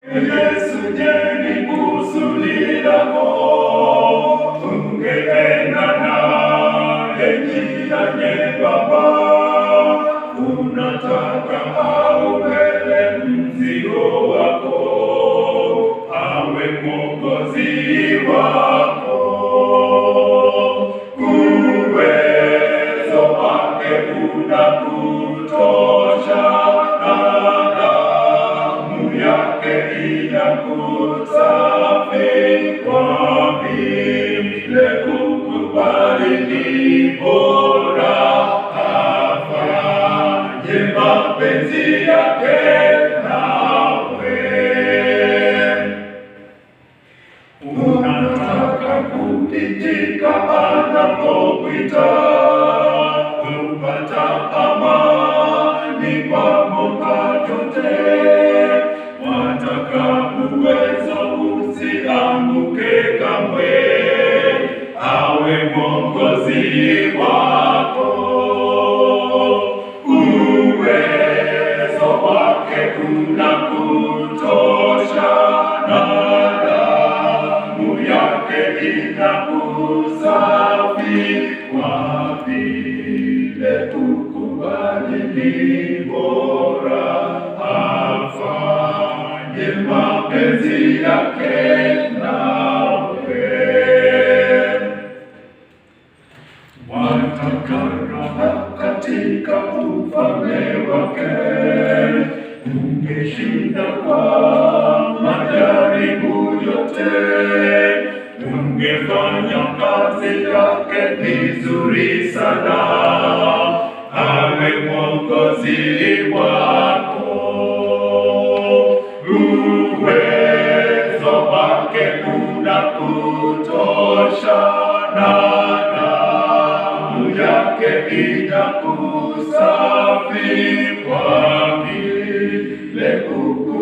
Yesu, je, ni kusudi lako ungeenda naye njia nyembamba? Unataka aubebe mzigo wako, awe Mwokozi wako. Uwezo wake unakutosha, inakusafi kwa vile kukubali ni bora, afanye mapenzi yake nawe. Unataka kuitika anapokuita, kupata amani kwa wakati wote. Wataka uwezo usianguke kamwe, awe Mwokozi wako. Uwezo wake unakutosha, na damu yake inakusafi kwa vile kukubali ni bora, mapenzi yake nawe. Wataka raha katika ufalme wake, ungeshinda kwa majaribu yote, ungefanya kazi yake vizuri sana, awe Mwokozi wako. Uwezo wake unakutosha, na damu yake inakusafi kwa vile